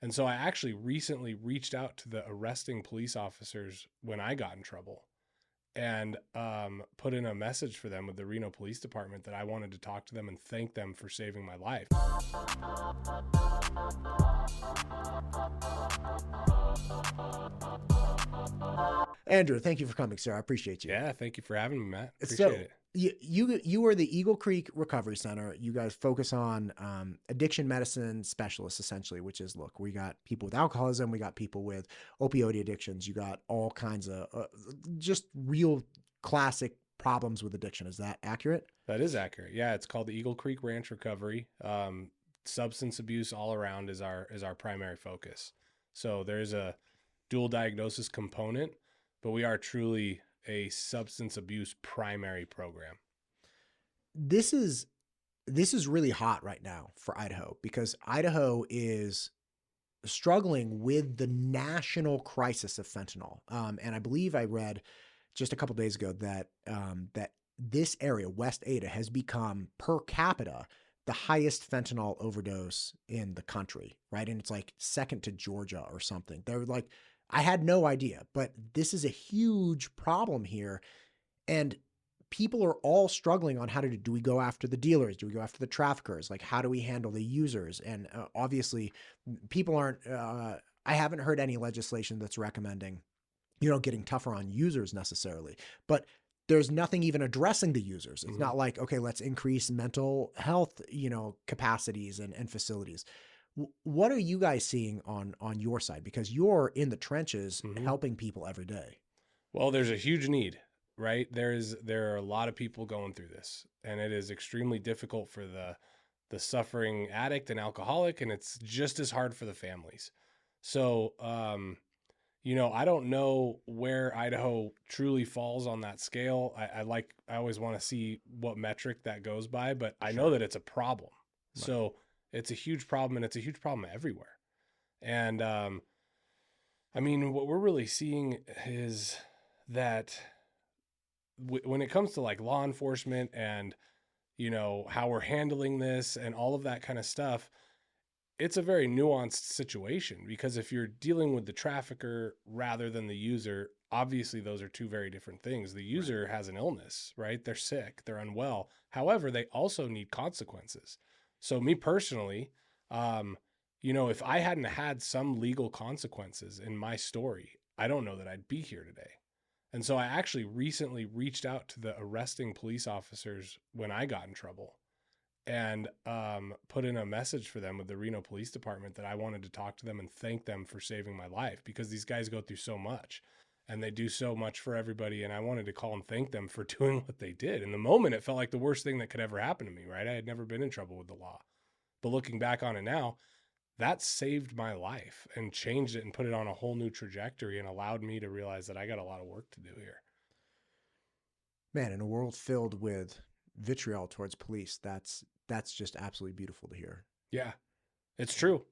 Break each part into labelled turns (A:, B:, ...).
A: And so I actually recently reached out to the arresting police officers when I got in trouble and put in a message for them with the Reno Police Department that I wanted to talk to them and thank them for saving my life.
B: Andrew, thank you for coming, sir. I appreciate you.
A: Yeah, thank you for having me, Matt. Appreciate
B: So
A: it.
B: you are the Eagle Creek Recovery Center. You guys focus on addiction medicine specialists, essentially, which is, look, we got people with alcoholism, we got people with opioid addictions, you got all kinds of just real classic problems with addiction. Is that accurate?
A: That is accurate. Yeah, it's called the Eagle Creek Ranch Recovery. Substance abuse all around is our primary focus. So there's a dual diagnosis component, but we are truly a substance abuse primary program.
B: This is really hot right now for Idaho because Idaho is struggling with the national crisis of fentanyl. And I believe I read just a couple days ago that that this area, West Ada, has become per capita the highest fentanyl overdose in the country, right? And it's like second to Georgia or something. They're like, I had no idea, but this is a huge problem here. And people are all struggling on how to do we go after the dealers? Do we go after the traffickers? Like, how do we handle the users? And obviously, people aren't, I haven't heard any legislation that's recommending, getting tougher on users necessarily. But there's nothing even addressing the users. It's not like, okay, let's increase mental health, capacities and facilities. What are you guys seeing on your side? Because you're in the trenches helping people every day.
A: Well, there's a huge need, right? There are a lot of people going through this, and it is extremely difficult for the suffering addict and alcoholic, and it's just as hard for the families. So, I don't know where Idaho truly falls on that scale. I always want to see what metric that goes by, but I know that it's a problem. Right. So it's a huge problem, and it's a huge problem everywhere. And, what we're really seeing is that when it comes to like law enforcement and, how we're handling this and all of that kind of stuff, it's a very nuanced situation because if you're dealing with the trafficker rather than the user, obviously those are two very different things. The user has an illness, right? They're sick, they're unwell. However, they also need consequences. So me personally, if I hadn't had some legal consequences in my story, I don't know that I'd be here today. And so I actually recently reached out to the arresting police officers when I got in trouble and put in a message for them with the Reno Police Department that I wanted to talk to them and thank them for saving my life because these guys go through so much and they do so much for everybody. And I wanted to call and thank them for doing what they did. In the moment, it felt like the worst thing that could ever happen to me, right? I had never been in trouble with the law. But looking back on it now, that saved my life and changed it and put it on a whole new trajectory and allowed me to realize that I got a lot of work to do here.
B: Man, in a world filled with vitriol towards police, that's just absolutely beautiful to hear.
A: Yeah, it's true.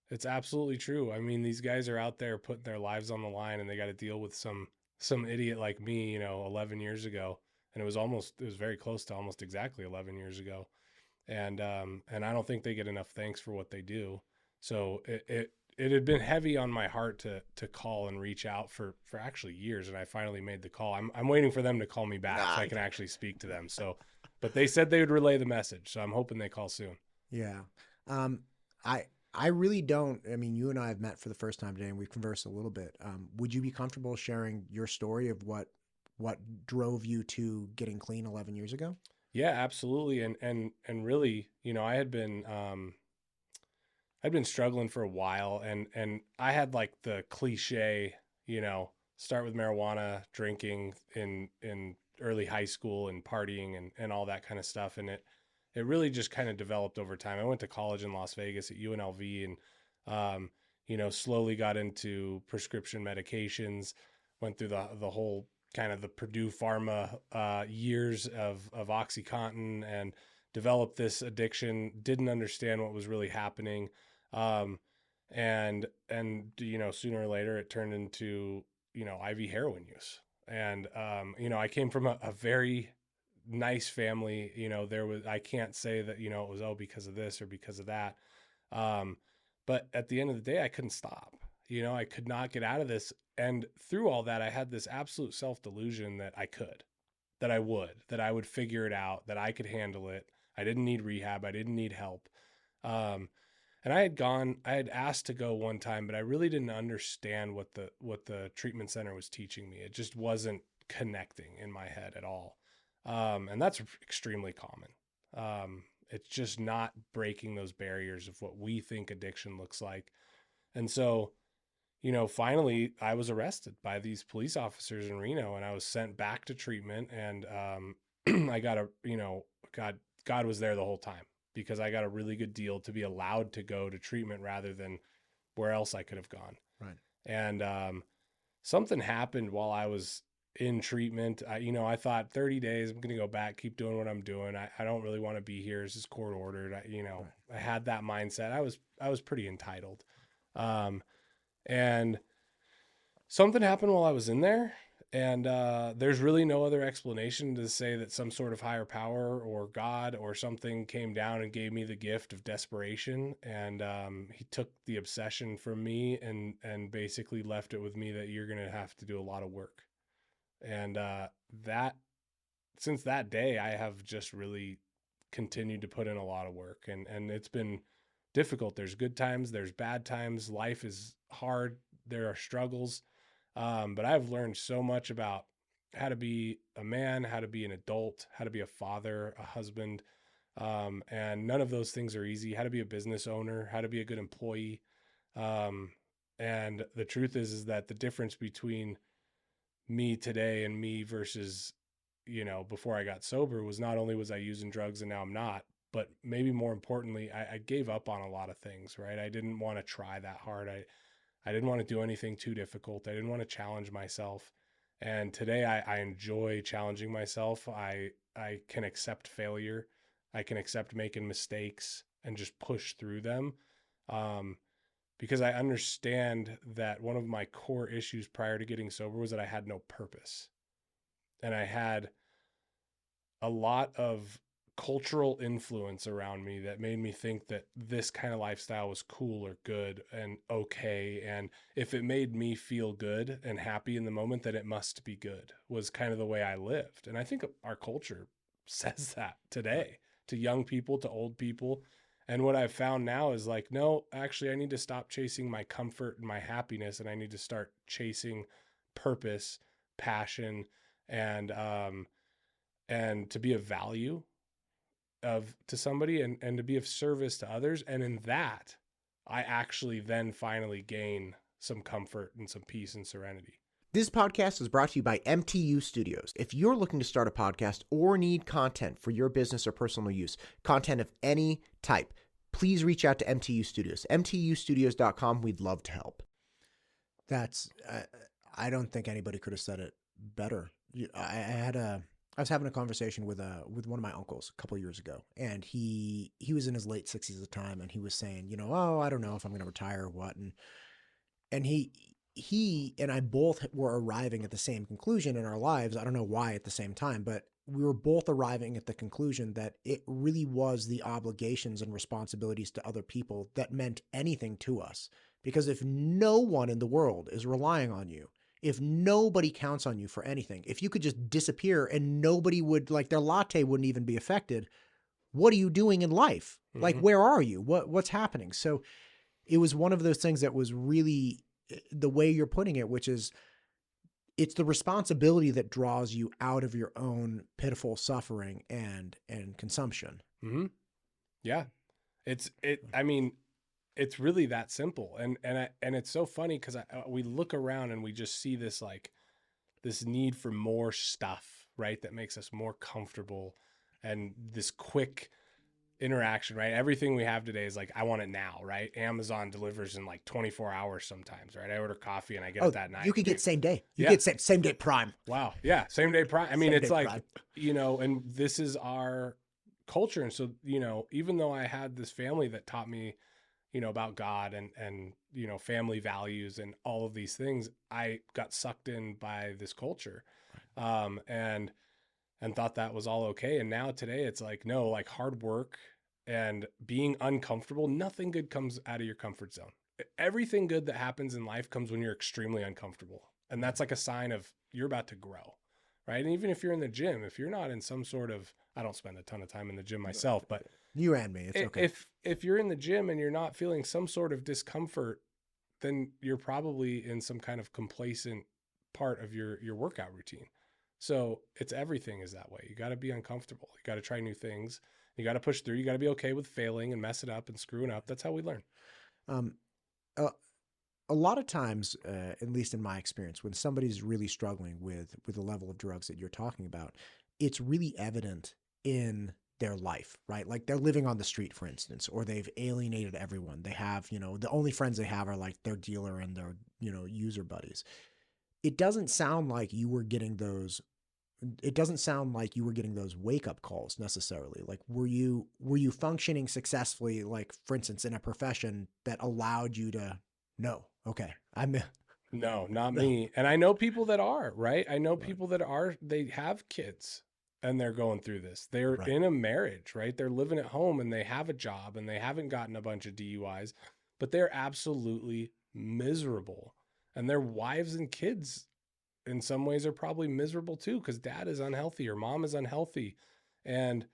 A: It's absolutely true. These guys are out there putting their lives on the line and they got to deal with some idiot like me, 11 years ago. And it was very close to almost exactly 11 years ago. And I don't think they get enough thanks for what they do. So it had been heavy on my heart to call and reach out for actually years. And I finally made the call. I'm waiting for them to call me back so I can actually speak to them. So, but they said they would relay the message. So I'm hoping they call soon.
B: Yeah. I really don't. You and I have met for the first time today and we've conversed a little bit. Would you be comfortable sharing your story of what drove you to getting clean 11 years ago?
A: Yeah, absolutely. And really, I'd been struggling for a while and I had like the cliche, start with marijuana, drinking in early high school and partying and all that kind of stuff. And it really just kind of developed over time. I went to college in Las Vegas at UNLV and, slowly got into prescription medications, went through the whole kind of the Purdue Pharma years of OxyContin and developed this addiction, didn't understand what was really happening. And sooner or later it turned into, IV heroin use. And, I came from a very nice family, I can't say that, it was, because of this or because of that. But at the end of the day, I couldn't stop. I could not get out of this. And through all that, I had this absolute self-delusion that I could, that I would figure it out, that I could handle it. I didn't need rehab. I didn't need help. Um, and I had asked to go one time, but I really didn't understand what the treatment center was teaching me. It just wasn't connecting in my head at all. And that's extremely common. It's just not breaking those barriers of what we think addiction looks like. And so, finally I was arrested by these police officers in Reno, and I was sent back to treatment. And I got God was there the whole time, because I got a really good deal to be allowed to go to treatment rather than where else I could have gone.
B: Right.
A: And something happened while I was in treatment. I thought 30 days, I'm going to go back, keep doing what I'm doing. I don't really want to be here. This is court ordered.
B: Right.
A: I had that mindset. I was pretty entitled. And something happened while I was in there. And there's really no other explanation to say that some sort of higher power or God or something came down and gave me the gift of desperation. And he took the obsession from me and basically left it with me that you're going to have to do a lot of work. And since that day, I have just really continued to put in a lot of work, and it's been difficult. There's good times, there's bad times. Life is hard. There are struggles. But I've learned so much about how to be a man, how to be an adult, how to be a father, a husband. And none of those things are easy. How to be a business owner, how to be a good employee. And the truth is that the difference between me today and me versus, before I got sober was not only was I using drugs and now I'm not, but maybe more importantly, I gave up on a lot of things, right? I didn't want to try that hard. I didn't want to do anything too difficult. I didn't want to challenge myself. And today I enjoy challenging myself. I can accept failure. I can accept making mistakes and just push through them. Because I understand that one of my core issues prior to getting sober was that I had no purpose. And I had a lot of cultural influence around me that made me think that this kind of lifestyle was cool or good and okay. And if it made me feel good and happy in the moment, then it must be good, was kind of the way I lived. And I think our culture says that today to young people, to old people. And what I've found now is like, no, actually, I need to stop chasing my comfort and my happiness, and I need to start chasing purpose, passion, and to be of value to somebody, and to be of service to others. And in that, I actually then finally gain some comfort and some peace and serenity.
B: This podcast is brought to you by MTU Studios. If you're looking to start a podcast or need content for your business or personal use, content of any type, please reach out to MTU Studios. MTUstudios.com. We'd love to help. I don't think anybody could have said it better. I was having a conversation with one of my uncles a couple of years ago, and he was in his late 60s at the time, and he was saying, I don't know if I'm going to retire or what. And he and I both were arriving at the same conclusion in our lives. I don't know why at the same time, but we were both arriving at the conclusion that it really was the obligations and responsibilities to other people that meant anything to us. Because if no one in the world is relying on you, if nobody counts on you for anything, if you could just disappear and nobody would, like, their latte wouldn't even be affected, what are you doing in life? Mm-hmm. Like, where are you? What's happening? So it was one of those things that was really the way you're putting it, which is it's the responsibility that draws you out of your own pitiful suffering and consumption.
A: Mm-hmm. Yeah. I mean, it's really that simple. And it's so funny because we look around and we just see this, like, this need for more stuff, right? That makes us more comfortable, and this quick interaction, right? Everything we have today is like, I want it now, right? Amazon delivers in like 24 hours sometimes, right? I order coffee and I get it that night.
B: You could get same day. You get same day Prime.
A: Wow. Yeah. Same day Prime. I mean, it's like, Prime. And this is our culture. And so, even though I had this family that taught me, about God and family values and all of these things, I got sucked in by this culture. And thought that was all okay. And now today it's like, no, like, hard work and being uncomfortable. Nothing good comes out of your comfort zone. Everything good that happens in life comes when you're extremely uncomfortable. And that's like a sign of you're about to grow, right? And even if you're in the gym, if you're not in some sort of, I don't spend a ton of time in the gym myself, but
B: You and me, it's okay.
A: if you're in the gym and you're not feeling some sort of discomfort, then you're probably in some kind of complacent part of your workout routine. So it's everything is that way. You got to be uncomfortable. You got to try new things. You got to push through. You got to be okay with failing and messing up and screwing up. That's how we learn.
B: Um, a lot of times, at least in my experience, when somebody's really struggling with the level of drugs that you're talking about, it's really evident in their life, right? Like they're living on the street, for instance, or they've alienated everyone. They have, the only friends they have are like their dealer and their, user buddies. It doesn't sound like you were getting those. It doesn't sound like you were getting those wake up calls necessarily. Like, were you functioning successfully, like for instance, in a profession that allowed you to know, okay,
A: No, not
B: no,
A: me. And I know people that are, right? I know
B: right,
A: people that are, they have kids and they're going through this. They're
B: right.
A: in a marriage, right? They're living at home and they have a job and they haven't gotten a bunch of DUIs, but they're absolutely miserable. And their wives and kids in some ways are probably miserable too because dad is unhealthy or mom is unhealthy. And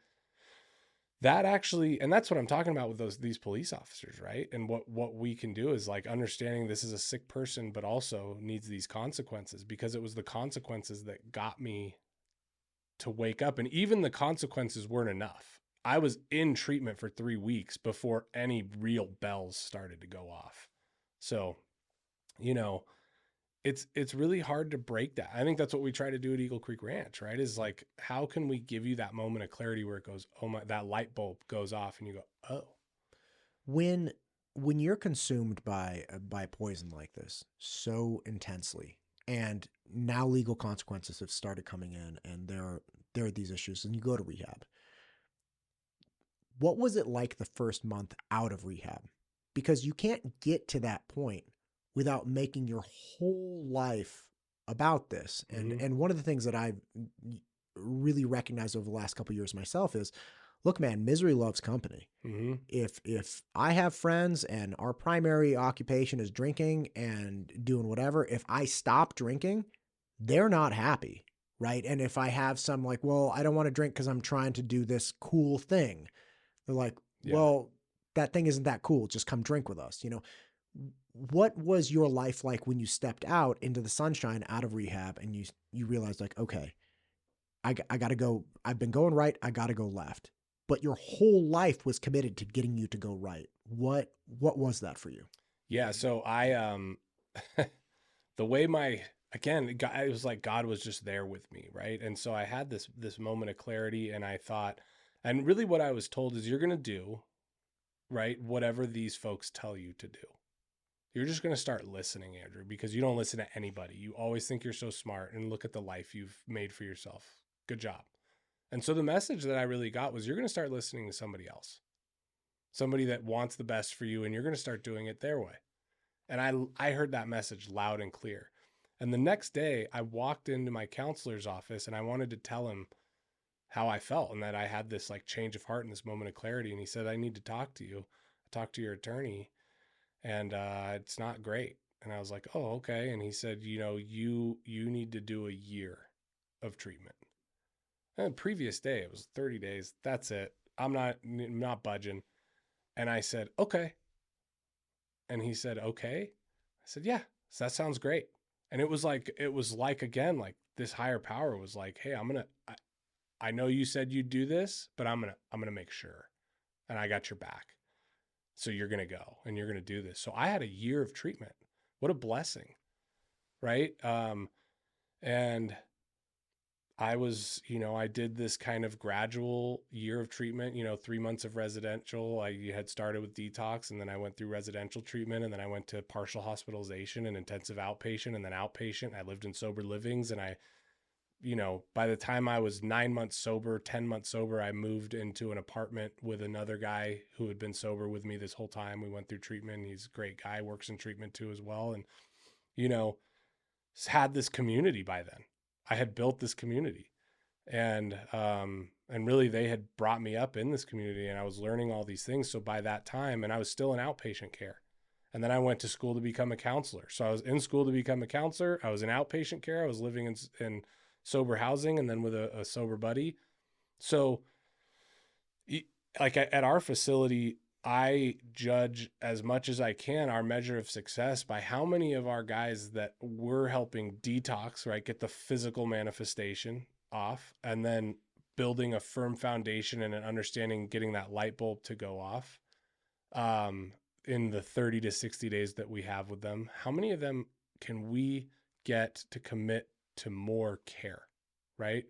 A: that actually, and that's what I'm talking about with these police officers, right? And what we can do is like understanding this is a sick person but also needs these consequences, because it was the consequences that got me to wake up. And even the consequences weren't enough. I was in treatment for 3 weeks before any real bells started to go off. So, you know, it's really hard to break that. I think that's what we try to do at Eagle Creek Ranch, right? Is like, how can we give you that moment of clarity where it goes, oh my, that light bulb goes off and you go, oh.
B: When you're consumed by poison like this so intensely, and now legal consequences have started coming in, and there are these issues, and you go to rehab. What was it like the first month out of rehab? Because you can't get to that point without making your whole life about this. And
A: Mm-hmm.
B: one of the things that I've really recognized over the last couple of years myself is, look, man, misery loves company.
A: Mm-hmm.
B: If I have friends and our primary occupation is drinking and doing whatever, if I stop drinking, they're not happy, right? And if I have some like, well, I don't want to drink because I'm trying to do this cool thing, they're like,
A: Yeah.
B: well, that thing isn't that cool. Just come drink with us. What was your life like when you stepped out into the sunshine out of rehab and you realized like, okay, I got to go. I've been going right. I got to go left. But your whole life was committed to getting you to go right. What was that for you?
A: Yeah. So I, the way again, it was like God was just there with me. Right. And so I had this moment of clarity and I thought, and really what I was told is you're going to do, right, whatever these folks tell you to do. You're just going to start listening, Andrew, because you don't listen to anybody. You always think you're so smart, and look at the life you've made for yourself. Good job. And so the message that I really got was you're going to start listening to somebody else, somebody that wants the best for you, and you're going to start doing it their way. And I heard that message loud and clear. And the next day I walked into my counselor's office and I wanted to tell him how I felt and that I had this like change of heart and this moment of clarity. And he said, I need to talk to you. I talked to your attorney and it's not great. And I was like, oh, okay. And he said, you need to do a year of treatment. And the previous day, it was 30 days. That's it. I'm not budging. And I said, okay. And he said, okay. I said, yeah, so that sounds great. And it was like, again, like this higher power was like, hey, I know you said you'd do this, but I'm going to make sure. And I got your back. So you're going to go and you're going to do this. So I had a year of treatment. What a blessing. Right. And I did this kind of gradual year of treatment, 3 months of residential. I had started with detox and then I went through residential treatment and then I went to partial hospitalization and intensive outpatient and then outpatient. I lived in sober livings and by the time I was 9 months sober, 10 months sober, I moved into an apartment with another guy who had been sober with me this whole time. We went through treatment. He's a great guy, works in treatment too as well. And, you know, had this community by then. I had built this community and And really, they had brought me up in this community and I was learning all these things. So by that time, and I was still in outpatient care. And then I went to school to become a counselor. So I was in school to become a counselor. I was in outpatient care. I was living in sober housing and then with a sober buddy. So, like at our facility, I judge as much as I can our measure of success by how many of our guys that we're helping detox, right, get the physical manifestation off, and then building a firm foundation and an understanding, getting that light bulb to go off in the 30 to 60 days that we have with them. How many of them can we get to commit to more care, right?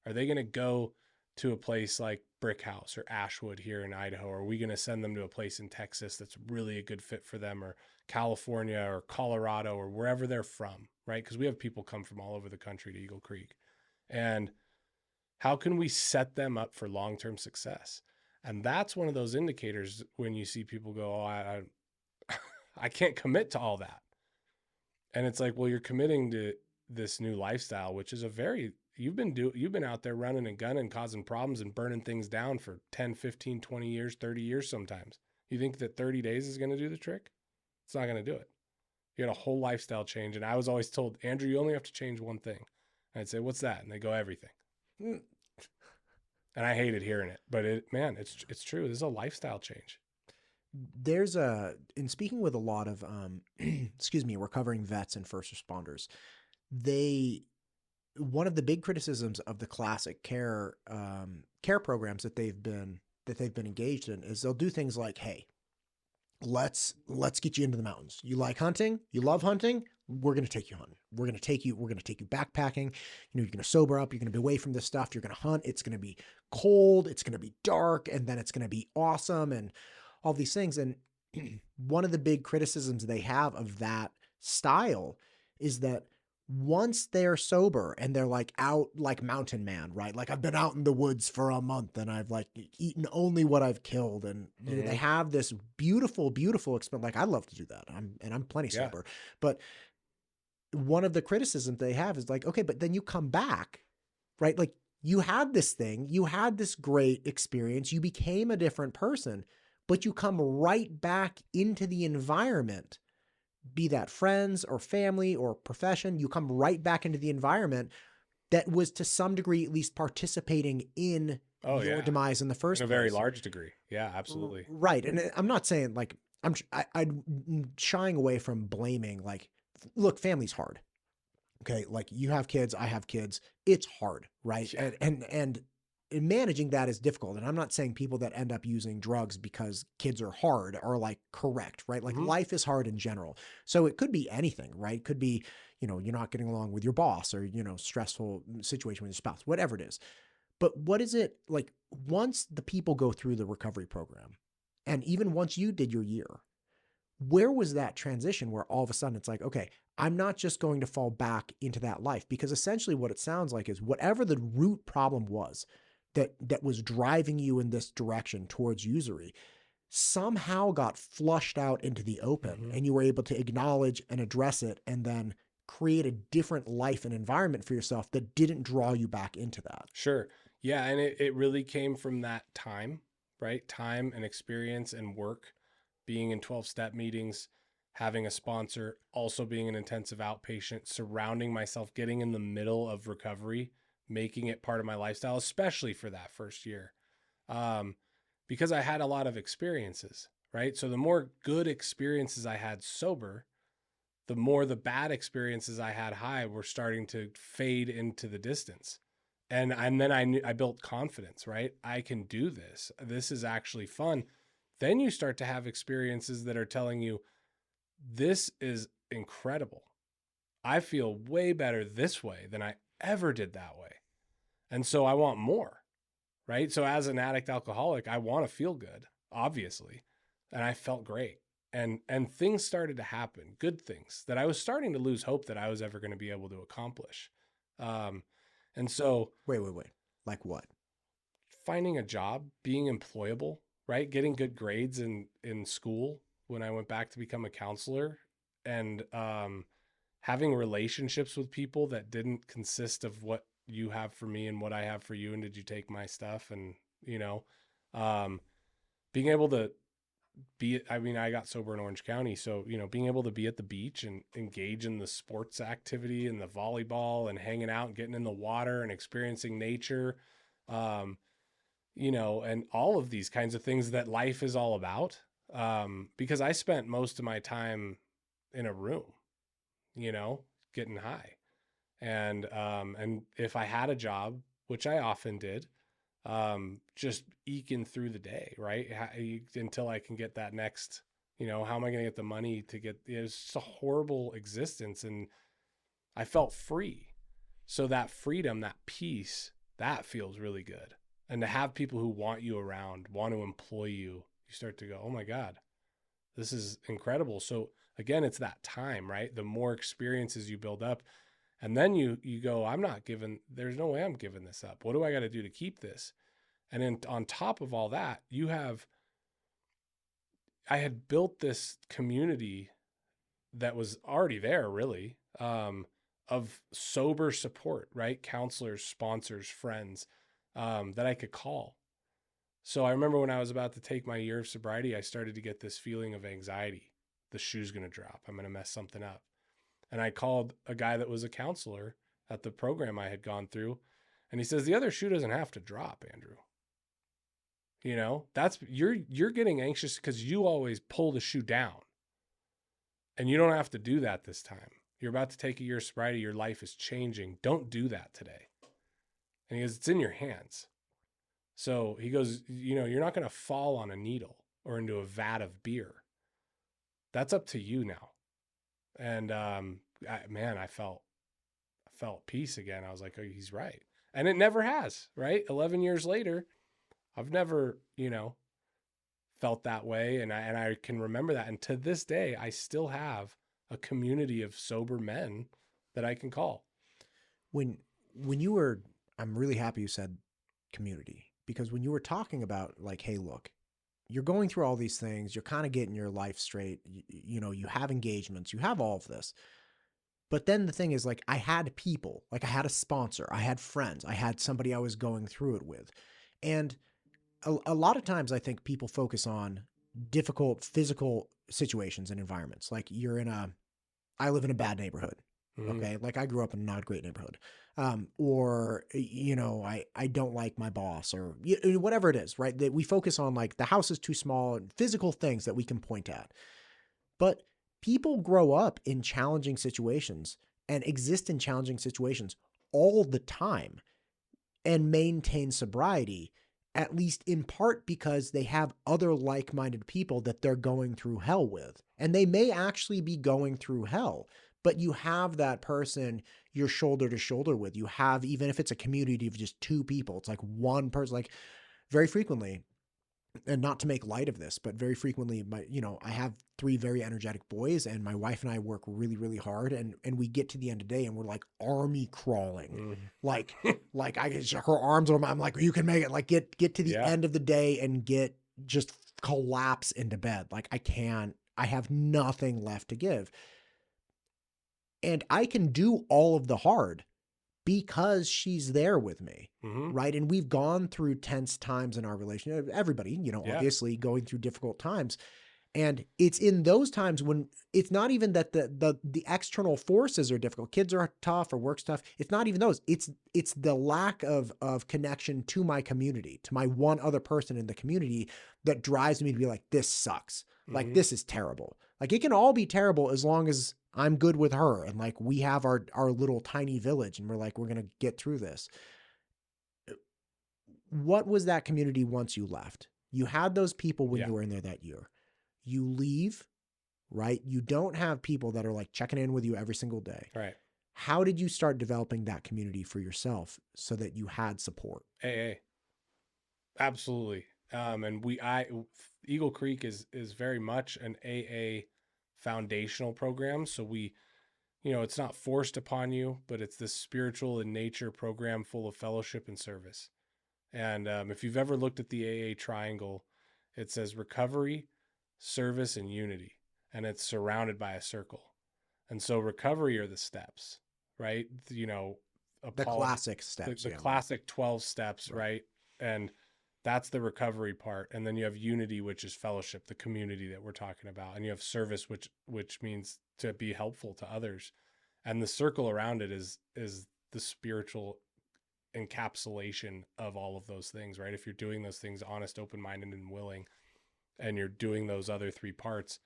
A: Are they going to go to a place like Brick House or Ashwood here in Idaho? Or are we going to send them to a place in Texas that's really a good fit for them, or California or Colorado or wherever they're from, right? Because we have people come from all over the country to Eagle Creek. And how can we set them up for long-term success? And that's one of those indicators when you see people go, oh, I can't commit to all that. And it's like, well, you're committing to this new lifestyle, which is you've been out there running and gunning, causing problems and burning things down for 10, 15, 20 years, 30 years sometimes. You think that 30 days is going to do the trick? It's not going to do it. You got a whole lifestyle change. And I was always told, Andrew, you only have to change one thing. And I'd say, what's that? And they go, everything. And I hated hearing it, but it's true. This is a lifestyle change.
B: There's in speaking with a lot of, recovering vets and first responders, one of the big criticisms of the classic care programs that they've been engaged in is they'll do things like, hey, let's get you into the mountains. You like hunting? You love hunting? We're going to take you hunting. We're going to take you backpacking. You're going to sober up. You're going to be away from this stuff. You're going to hunt. It's going to be cold. It's going to be dark. And then it's going to be awesome. And all these things. And one of the big criticisms they have of that style is that once they're sober and they're like out like Mountain Man, right? Like I've been out in the woods for a month and I've like eaten only what I've killed. And you know, they have this beautiful, beautiful experience. Like I love to do that. I'm plenty sober, but one of the criticisms they have is like, okay, but then you come back, right? Like you had this thing, you had this great experience, you became a different person, but you come right back into the environment, be that friends or family or profession, you come right back into the environment that was to some degree at least participating in your demise in the first place.
A: In a very large degree. Yeah, absolutely.
B: Right. And I'm not saying like, I'm shying away from blaming, like, look, family's hard. Okay. Like you have kids, I have kids. It's hard. Right. Yeah. And managing that is difficult. And I'm not saying people that end up using drugs because kids are hard are like correct, right? Like life is hard in general. So it could be anything, right? It could be, you know, you're not getting along with your boss or, you know, stressful situation with your spouse, whatever it is. But what is it like once the people go through the recovery program and even once you did your year, where was that transition where all of a sudden it's like, okay, I'm not just going to fall back into that life? Because essentially what it sounds like is whatever the root problem was that was driving you in this direction towards usury somehow got flushed out into the open and you were able to acknowledge and address it and then create a different life and environment for yourself that didn't draw you back into that.
A: Sure. Yeah. And it really came from that time, right? Time and experience and work, being in 12-step meetings, having a sponsor, also being an intensive outpatient, surrounding myself, getting in the middle of recovery, making it part of my lifestyle, especially for that first year. Because I had a lot of experiences, right? So the more good experiences I had sober, the more the bad experiences I had high were starting to fade into the distance. And then I built confidence, right? I can do this. This is actually fun. Then you start to have experiences that are telling you, this is incredible. I feel way better this way than I ever did that way. And so I want more, right? So as an addict alcoholic, I want to feel good, obviously. And I felt great. And things started to happen, good things that I was starting to lose hope that I was ever going to be able to accomplish. And so
B: wait, like what?
A: Finding a job, being employable, right? Getting good grades in school when I went back to become a counselor, and having relationships with people that didn't consist of what you have for me and what I have for you? And did you take my stuff? And, you know, um, being able to I mean, I got sober in Orange County. So, you know, being able to be at the beach and engage in the sports activity and the volleyball and hanging out and getting in the water and experiencing nature, um, you know, and all of these kinds of things that life is all about. Because I spent most of my time in a room, you know, getting high. And if I had a job, which I often did, just eking through the day, right? Until I can get that next, you know, how am I going to get the money to get, it was just a horrible existence. And I felt free. So that freedom, that peace, that feels really good. And to have people who want you around, want to employ you, you start to go, oh my God, this is incredible. So again, it's that time, right? The more experiences you build up, and then you go, there's no way I'm giving this up. What do I got to do to keep this? And then on top of all that, I had built this community that was already there, really, of sober support, right? Counselors, sponsors, friends, that I could call. So I remember when I was about to take my year of sobriety, I started to get this feeling of anxiety. The shoe's going to drop. I'm going to mess something up. And I called a guy that was a counselor at the program I had gone through. And he says, the other shoe doesn't have to drop, Andrew. You know, you're getting anxious because you always pull the shoe down. And you don't have to do that this time. You're about to take a year of sobriety. Your life is changing. Don't do that today. And he goes, it's in your hands. So he goes, you know, you're not going to fall on a needle or into a vat of beer. That's up to you now. And I felt peace again. I was like, oh, he's right. And it never has, right? 11 years later, I've never, you know, felt that way. And I can remember that. And to this day, I still have a community of sober men that I can call.
B: When you were, I'm really happy you said community, because when you were talking about like, hey, look, you're going through all these things, you're kind of getting your life straight, you know, you have engagements, you have all of this. But then the thing is, like, I had people, like I had a sponsor, I had friends, I had somebody I was going through it with. And a lot of times I think people focus on difficult physical situations and environments. Like I live in a bad neighborhood.
A: Mm-hmm.
B: Okay. Like I grew up in a not great neighborhood. Or, you know, I don't like my boss or whatever it is, right? That we focus on like the house is too small and physical things that we can point at. But people grow up in challenging situations and exist in challenging situations all the time and maintain sobriety, at least in part because they have other like-minded people that they're going through hell with. And they may actually be going through hell, but you have that person you're shoulder to shoulder with. You have, even if it's a community of just two people, it's like one person, like very frequently, and not to make light of this, but very frequently, I have three very energetic boys, and my wife and I work really, really hard, and we get to the end of the day, and we're like army crawling, like I get her arms on. I'm like, you can make it. Like get to the end of the day and just collapse into bed. Like I can't. I have nothing left to give, and I can do all of the hard because she's there with me.
A: Mm-hmm.
B: Right. And we've gone through tense times in our relationship. Everybody, obviously going through difficult times. And it's in those times when it's not even that the external forces are difficult. Kids are tough or work's tough. It's not even those. It's the lack of connection to my community, to my one other person in the community that drives me to be like, this sucks. Like, this is terrible. Like, it can all be terrible as long as I'm good with her. And like, we have our little tiny village and we're like, we're going to get through this. What was that community once you left? You had those people when you were in there that year. You leave, right? You don't have people that are like checking in with you every single day.
A: Right.
B: How did you start developing that community for yourself so that you had support?
A: AA. Absolutely. And Eagle Creek is very much an AA foundational program. So it's not forced upon you, but it's this spiritual in nature program full of fellowship and service. And if you've ever looked at the AA triangle, it says recovery, service, and unity. And it's surrounded by a circle. And so recovery are the steps, right?
B: The classic steps.
A: The classic 12 steps, right? And that's the recovery part. And then you have unity, which is fellowship, the community that we're talking about. And you have service, which means to be helpful to others. And the circle around it is the spiritual encapsulation of all of those things, right? If you're doing those things honest, open-minded, and willing, and you're doing those other three parts,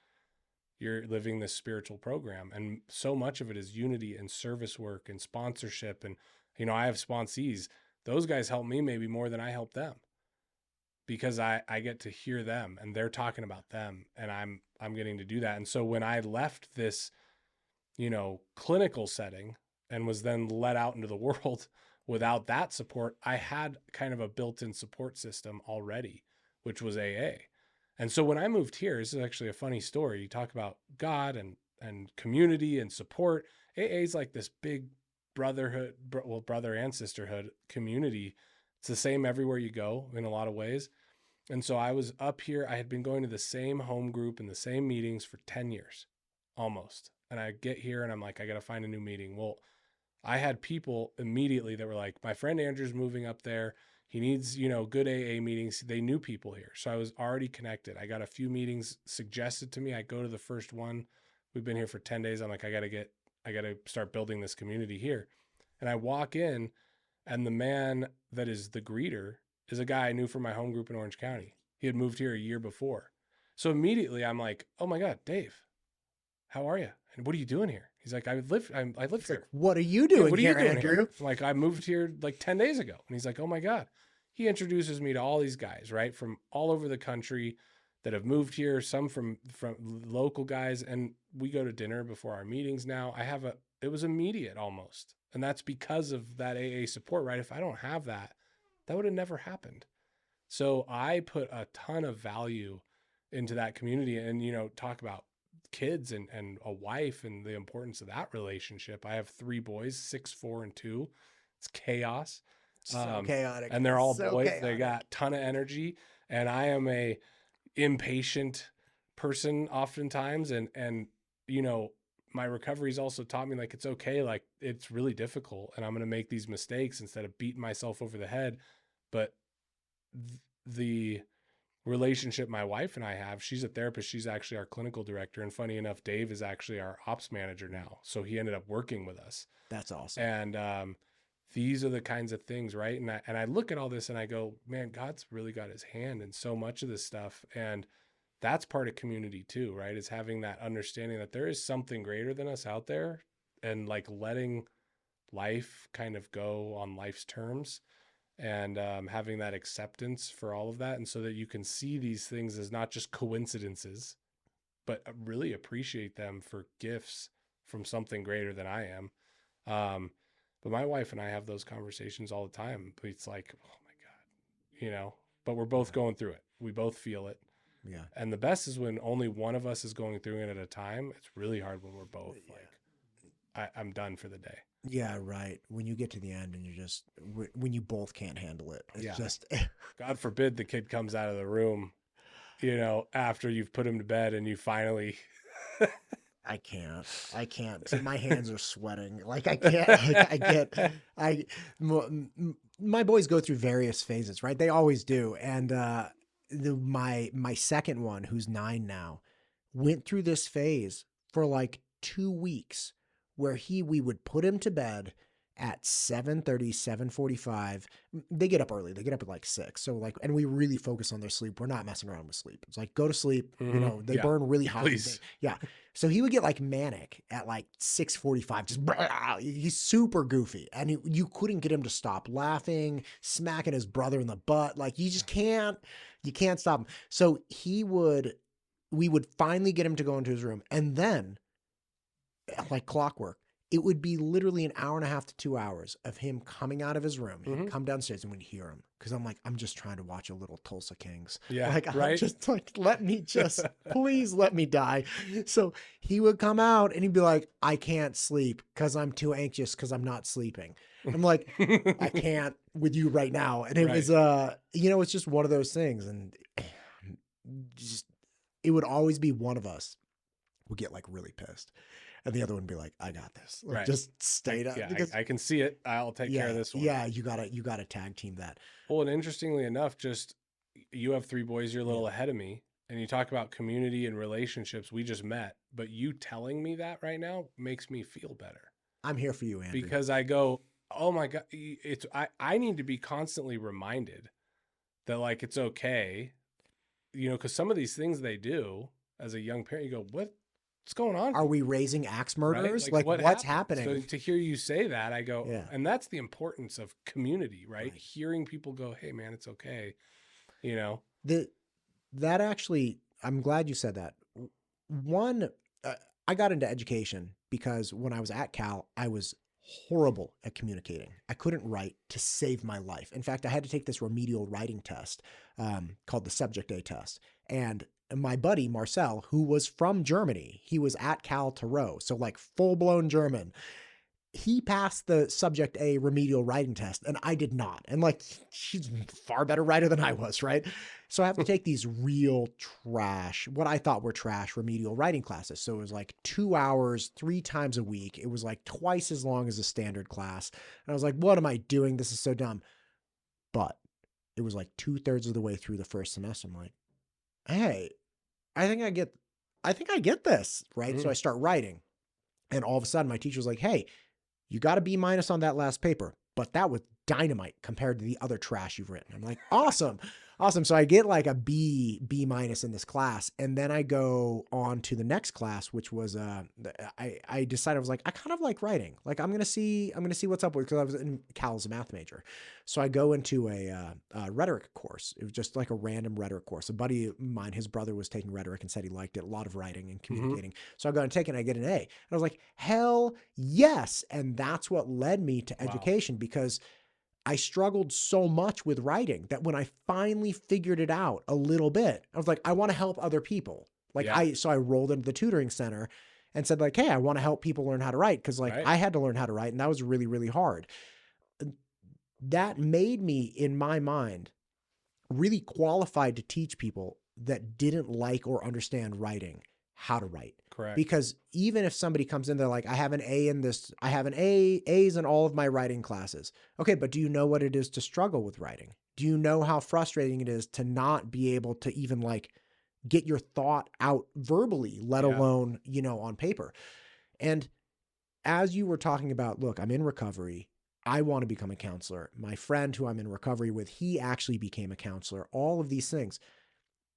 A: you're living this spiritual program. And so much of it is unity and service work and sponsorship. And, you know, I have sponsees. Those guys help me maybe more than I help them, because I get to hear them and they're talking about them, and I'm getting to do that. And so when I left this, you know, clinical setting and was then let out into the world without that support, I had kind of a built-in support system already, which was AA. And so when I moved here, this is actually a funny story. You talk about God and community and support. AA is like this big brotherhood, brother and sisterhood community. It's the same everywhere you go in a lot of ways. And so I was up here. I had been going to the same home group and the same meetings for 10 years almost. And I get here and I'm like, I got to find a new meeting. Well, I had people immediately that were like, my friend Andrew's moving up there. He needs, you know, good AA meetings. They knew people here. So I was already connected. I got a few meetings suggested to me. I go to the first one. We've been here for 10 days. I'm like, I got to start building this community here. And I walk in, and the man that is the greeter is a guy I knew from my home group in Orange County. He had moved here a year before. So immediately I'm like, oh my God, Dave, how are you? And what are you doing here? He's like, I live here.
B: What are you doing here, Andrew?
A: I'm like, I moved here like 10 days ago. And he's like, oh my God. He introduces me to all these guys, right? From all over the country that have moved here, some from local guys. And we go to dinner before our meetings now. It was immediate almost. And that's because of that AA support, right? If I don't have that, that would have never happened. So I put a ton of value into that community, and, you know, talk about kids and a wife and the importance of that relationship. I have 3 boys, 6, 4, and 2. It's chaos.
B: So chaotic.
A: And they're all
B: so
A: boys.
B: Chaotic.
A: They got a ton of energy, and I am a impatient person oftentimes. And, you know, my recovery's also taught me, like, it's okay. Like, it's really difficult, and I'm going to make these mistakes instead of beating myself over the head. But the relationship my wife and I have, she's a therapist. She's actually our clinical director. And funny enough, Dave is actually our ops manager now. So he ended up working with us.
B: That's awesome.
A: And, these are the kinds of things, right? And I look at all this and I go, man, God's really got his hand in so much of this stuff. And that's part of community too, right? Is having that understanding that there is something greater than us out there, and like letting life kind of go on life's terms, and having that acceptance for all of that. And so that you can see these things as not just coincidences, but really appreciate them for gifts from something greater than I am. But my wife and I have those conversations all the time. It's like, oh my God, you know, but we're both going through it. We both feel it.
B: Yeah.
A: And the best is when only one of us is going through it at a time. It's really hard when we're both like, I'm done for the day.
B: Yeah, right. When you get to the end and you're just, when you both can't handle it, it's just.
A: God forbid the kid comes out of the room, you know, after you've put him to bed and you finally.
B: I can't. See, my hands are sweating. Like I can't. My boys go through various phases, right? They always do. And my second one, who's 9 now, went through this phase for like 2 weeks, where we would put him to bed at 7:30, 7:45. They get up early. They get up at like 6. So like, and we really focus on their sleep. We're not messing around with sleep. It's like, go to sleep.
A: Mm-hmm.
B: You know, they burn really hot.
A: Please.
B: Yeah. So he would get like manic at like 6:45. Just he's super goofy, and you couldn't get him to stop laughing, smacking his brother in the butt. Like you can't stop him. So we would finally get him to go into his room, and then, like clockwork, it would be literally an hour and a half to 2 hours of him coming out of his room. He'd come downstairs, and we'd hear him. Cause I'm like, I'm just trying to watch a little Tulsa Kings.
A: Yeah.
B: Like,
A: right.
B: I'm just like, please let me die. So he would come out and he'd be like, I can't sleep cause I'm too anxious cause I'm not sleeping. I'm like, I can't with you right now. And it was, you know, it's just one of those things. And just, it would always be one of us would get like really pissed. and the other one would be like, I got this. Like,
A: Right.
B: just stay down. Because
A: I can see it. I'll take care of this one.
B: yeah, you gotta tag team that.
A: Well, and interestingly enough, just you have 3 boys, you're a little
B: Yeah.
A: ahead of me, and you talk about community and relationships. We just met, but you telling me that right now makes me feel better
B: I'm here for you, Andrew.
A: because I go, oh my God, I need to be constantly reminded that like it's okay, because some of these things they do as a young parent, you go, what's going on?
B: Are we raising axe
A: Right?
B: murderers?
A: Like
B: What's
A: happened?
B: happening?
A: So to hear you say that, I go,
B: Yeah.
A: and that's the importance of community, right?
B: Right.
A: Hearing people go, hey man, it's okay.
B: That actually, I'm glad you said that. One, I got into education because when I was at Cal, I was horrible at communicating. I couldn't write to save my life. In fact, I had to take this remedial writing test called the Subject A test. And my buddy, Marcel, who was from Germany, he was at Cal Tarot, so like full-blown German. He passed the Subject A remedial writing test, and I did not. And like, she's far better writer than I was, right? So I have to take these real trash, what I thought were trash remedial writing classes. So it was like 2 hours, 3 times a week. It was like twice as long as a standard class. And I was like, what am I doing? This is so dumb. But it was like 2/3 of the way through the first semester. I'm like, hey, I think I get this, right?
A: Mhm.
B: So I start writing, and all of a sudden my teacher was like, hey, you got a B- on that last paper, but that was dynamite compared to the other trash you've written. I'm like, awesome. Awesome. So I get like a B- in this class. And then I go on to the next class, which was, I decided, I was like, I kind of like writing. Like, I'm going to see what's up with, because I was in Cal's a math major. So I go into a rhetoric course. It was just like a random rhetoric course. A buddy of mine, his brother was taking rhetoric and said he liked it. A lot of writing and communicating. So I go and take it and I get an A. And I was like, hell yes. And that's what led me to education, because I struggled so much with writing that when I finally figured it out a little bit, I was like, I want to help other people. Like
A: Yeah.
B: so I rolled into the tutoring center and said like, hey, I want to help people learn how to write. Cause like
A: Right.
B: I had to learn how to write, and that was really, really hard. That made me, in my mind, really qualified to teach people that didn't like or understand writing how to write.
A: Correct.
B: Because even if somebody comes in, they're like, I have an A in this, I have A's in all of my writing classes. Okay, but do you know what it is to struggle with writing? Do you know how frustrating it is to not be able to even like get your thought out verbally, let alone, on paper? And as you were talking about, look, I'm in recovery. I want to become a counselor. My friend who I'm in recovery with, he actually became a counselor. All of these things.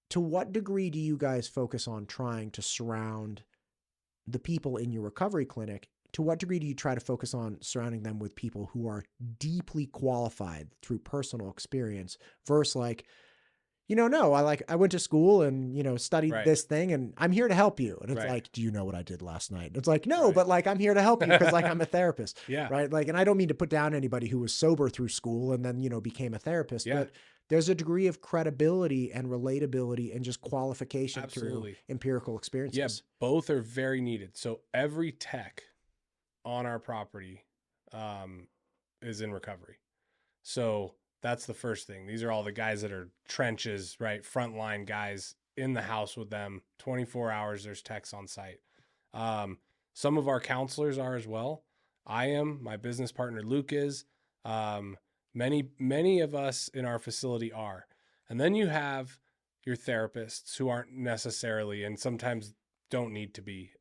B: To what degree do you guys focus on trying to surround the people in your recovery clinic? To what degree do you try to focus on surrounding them with people who are deeply qualified through personal experience versus like, no, I went to school and, studied this thing and I'm here to help you. And it's like, do you know what I did last night? And it's like, no, but like, I'm here to help you because like I'm a therapist.
A: Yeah.
B: Right. Like, and I don't mean to put down anybody who was sober through school and then, became a therapist, but there's a degree of credibility and relatability and just qualification through empirical experiences.
A: Yeah, both are very needed. So every tech on our property is in recovery. So that's the first thing. These are all the guys that are trenches, right? Frontline guys in the house with them 24 hours. There's techs on site. Some of our counselors are as well. I am, my business partner, Luke is, many of us in our facility are. And then you have your therapists who aren't necessarily, and sometimes don't need to be,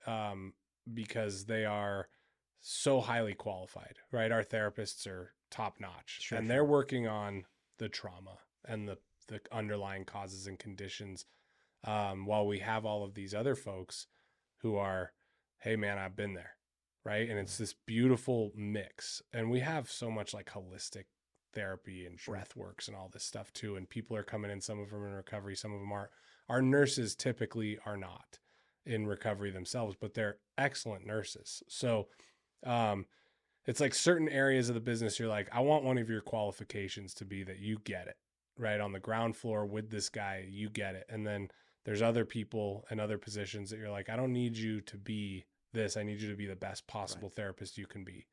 A: because they are so highly qualified, right? Our therapists are top notch, and they're working on the trauma and the underlying causes and conditions, while we have all of these other folks who are, hey man, I've been there, right? And it's this beautiful mix. And we have so much like holistic therapy and breath works and all this stuff too. And people are coming in, some of them in recovery, some of them are. Our nurses typically are not in recovery themselves, but they're excellent nurses. So it's like certain areas of the business, you're like, I want one of your qualifications to be that you get it, right? On the ground floor with this guy, you get it. And then there's other people and other positions that you're like, I don't need you to be this. I need you to be the best possible therapist you can be.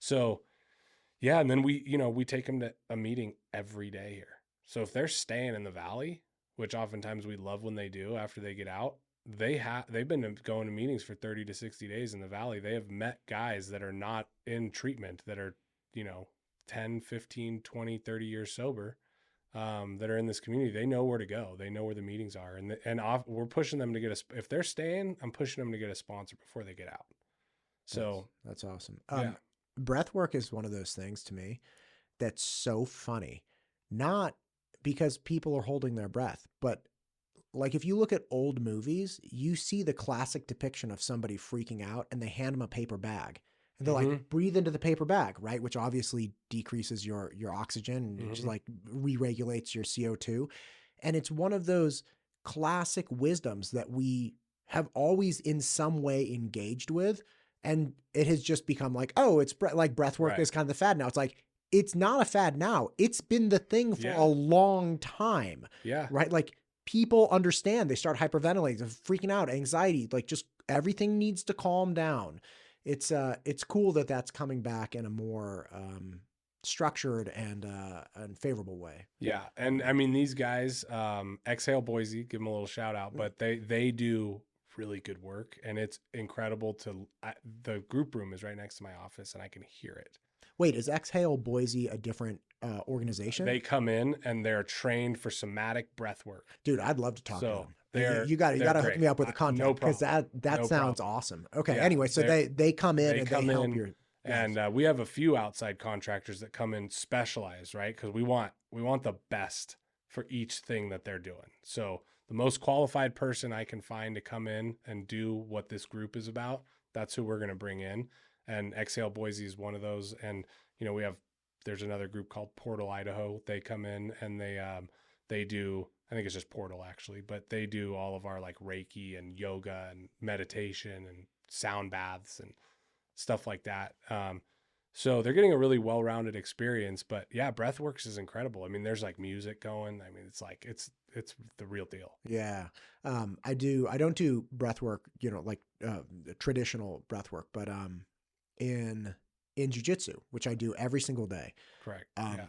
A: So yeah. And then we take them to a meeting every day here. So if they're staying in the valley, which oftentimes we love when they do after they get out, they've been going to meetings for 30 to 60 days in the valley. They have met guys that are not in treatment, that are, 10, 15, 20, 30 years sober, that are in this community. They know where to go. They know where the meetings are. We're pushing them to if they're staying, I'm pushing them to get a sponsor before they get out. So
B: that's awesome.
A: Yeah.
B: Breath work is one of those things to me that's so funny. Not because people are holding their breath, but like if you look at old movies, you see the classic depiction of somebody freaking out and they hand them a paper bag. And they're like, breathe into the paper bag, right? Which obviously decreases your oxygen and just like re-regulates your CO2. And it's one of those classic wisdoms that we have always in some way engaged with. And it has just become like, oh, it's like breath work is kind of the fad now. It's like, it's not a fad now. It's been the thing for a long time.
A: Yeah.
B: Right? Like people understand, they start hyperventilating, freaking out, anxiety, like just everything needs to calm down. It's cool that that's coming back in a more structured and favorable way.
A: Yeah. And I mean, these guys, Exhale Boise, give them a little shout out, but they do really good work, and it's incredible the group room is right next to my office and I can hear it.
B: Wait, is Exhale Boise a different organization?
A: They come in and they're trained for somatic breath work.
B: Dude, I'd love to talk to them. You
A: got
B: to hook me up with a contact because that sounds awesome. Okay. Yeah, anyway, so they come in and they help you.
A: And we have a few outside contractors that come in specialized, right? Because we want the best for each thing that they're doing. So the most qualified person I can find to come in and do what this group is about, that's who we're going to bring in. And Exhale Boise is one of those. And, there's another group called Portal Idaho. They come in and they do, I think it's just Portal actually, but they do all of our like Reiki and yoga and meditation and sound baths and stuff like that. So they're getting a really well-rounded experience, but yeah, Breathworks is incredible. I mean, there's like music going. I mean, it's like, it's the real deal.
B: Yeah. I don't do breathwork, like traditional breathwork, but in jiu-jitsu, which I do every single day.
A: Correct.
B: Yeah.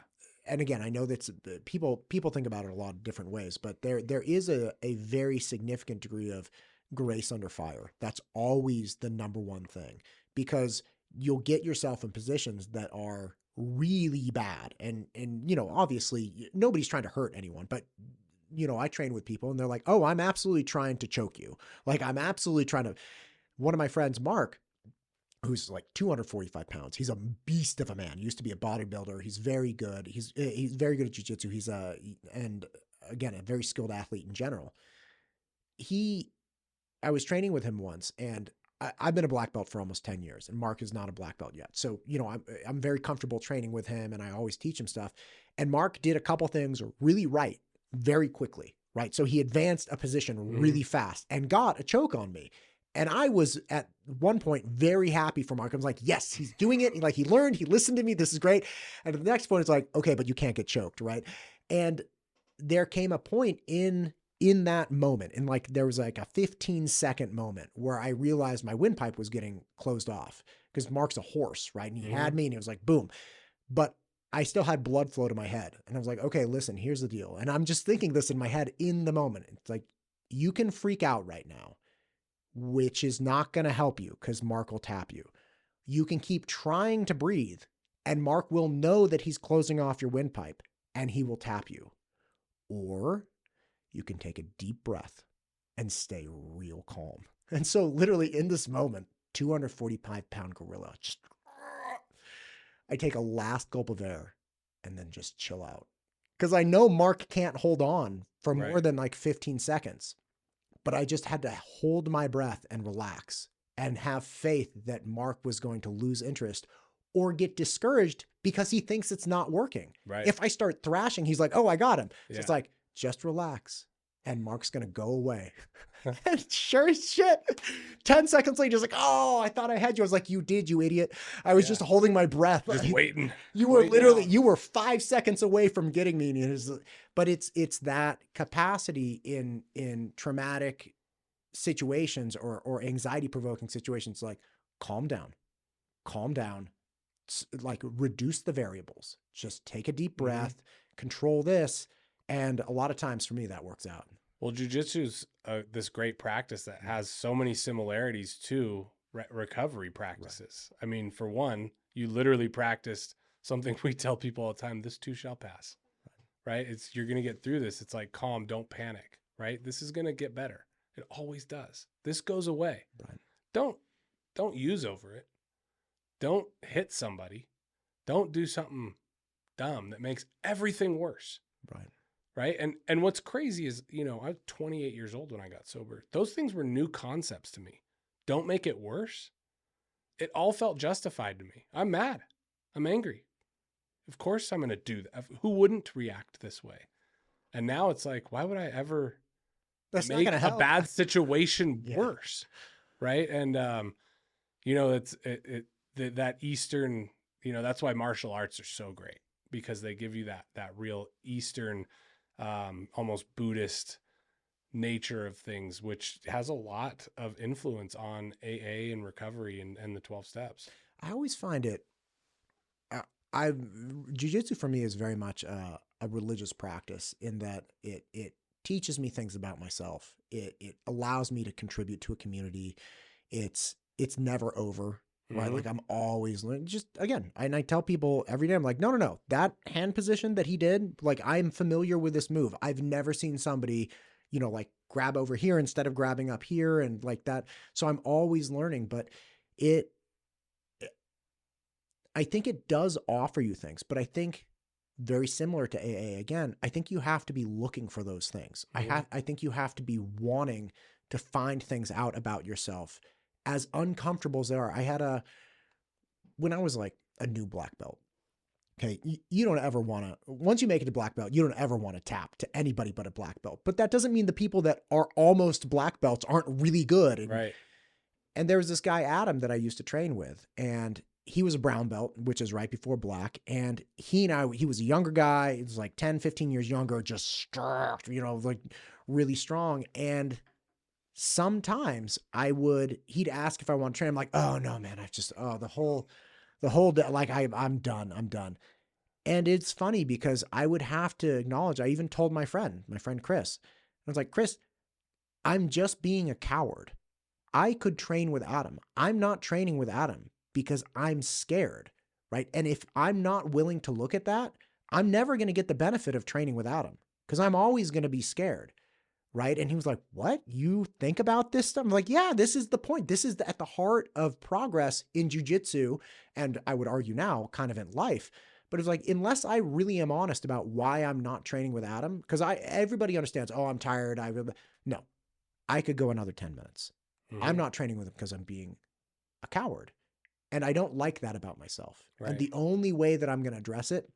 B: And again, I know that people think about it a lot of different ways, but there is a very significant degree of grace under fire. That's always the number one thing, because you'll get yourself in positions that are really bad. And obviously nobody's trying to hurt anyone, but I train with people and they're like, oh, I'm absolutely trying to choke you. Like I'm absolutely trying to, one of my friends, Mark, who's like 245 pounds. He's a beast of a man. He used to be a bodybuilder. He's very good. He's very good at jiu-jitsu. He's and again, a very skilled athlete in general. I was training with him once, and I've been a black belt for almost 10 years, and Mark is not a black belt yet. So, I'm very comfortable training with him, and I always teach him stuff. And Mark did a couple things really right, very quickly, right? So he advanced a position really fast and got a choke on me. And I was at one point very happy for Mark. I was like, yes, he's doing it. Like he learned, he listened to me. This is great. And at the next point, it's like, okay, but you can't get choked, right? And there came a point in that moment, and like there was like a 15-second moment where I realized my windpipe was getting closed off because Mark's a horse, right? And he had me, and he was like, boom. But I still had blood flow to my head. And I was like, okay, listen, here's the deal. And I'm just thinking this in my head in the moment. It's like, you can freak out right now, which is not going to help you because Mark will tap you. You can keep trying to breathe, and Mark will know that he's closing off your windpipe, and he will tap you. Or you can take a deep breath and stay real calm. And so literally in this moment, 245-pound gorilla, I take a last gulp of air and then just chill out. Because I know Mark can't hold on for more than like 15 seconds. But I just had to hold my breath and relax and have faith that Mark was going to lose interest or get discouraged because he thinks it's not working.
A: Right.
B: If I start thrashing, he's like, oh, I got him. So it's like, just relax. And Mark's going to go away. And sure as shit, 10 seconds later, he's like, oh, I thought I had you. I was like, you did, you idiot. I was just holding my breath.
A: Just waiting.
B: You were literally, you were 5 seconds away from getting me. But it's that capacity in traumatic situations or anxiety provoking situations, like calm down, like reduce the variables, just take a deep breath, control this. And a lot of times for me, that works out.
A: Well, jujitsu's this great practice that has so many similarities to recovery practices. I mean, for one, you literally practiced something we tell people all the time: this too shall pass. Right? You're going to get through this. It's like calm, don't panic. Right? This is going to get better. It always does. This goes away.
B: Right.
A: Don't use over it. Don't hit somebody. Don't do something dumb that makes everything worse.
B: Right.
A: Right. And what's crazy is, I was 28 years old when I got sober. Those things were new concepts to me. Don't make it worse. It all felt justified to me. I'm mad. I'm angry. Of course I'm going to do that. Who wouldn't react this way? And now it's like, why would I ever make a bad situation worse? Right. And, that Eastern, that's why martial arts are so great, because they give you that real Eastern, almost Buddhist nature of things, which has a lot of influence on AA and recovery and the 12 steps.
B: I always find it, jiu-jitsu for me is very much a religious practice, in that it teaches me things about myself. It allows me to contribute to a community. It's never over. Right. Like I'm always learning. Just again, and I tell people every day, I'm like, no. That hand position that he did, like, I'm familiar with this move. I've never seen somebody, like grab over here instead of grabbing up here and like that. So I'm always learning, but I think it does offer you things, but I think very similar to AA again, I think you have to be looking for those things. I think you have to be wanting to find things out about yourself, as uncomfortable as they are. When I was like a new black belt, okay, you don't ever want to, once you make it to black belt, you don't ever want to tap to anybody but a black belt. But that doesn't mean the people that are almost black belts aren't really good.
A: Right.
B: And there was this guy, Adam, that I used to train with, and he was a brown belt, which is right before black. And he was a younger guy. He was like 10, 15 years younger, just struck, like really strong. And sometimes he'd ask if I want to train. I'm like, oh no, man, the whole day, like I'm done. And it's funny because I would have to acknowledge, I even told my friend Chris, I was like, Chris, I'm just being a coward. I could train with Adam. I'm not training with Adam because I'm scared. Right. And if I'm not willing to look at that, I'm never going to get the benefit of training with Adam, because I'm always going to be scared. Right. And he was like, what? You think about this stuff? I'm like, yeah, this is the point. This is at the heart of progress in jiu-jitsu. And I would argue now kind of in life, but it's like, unless I really am honest about why I'm not training with Adam, because everybody understands, oh, I'm tired. No, I could go another 10 minutes. Mm-hmm. I'm not training with him because I'm being a coward. And I don't like that about myself. Right. And the only way that I'm going to address it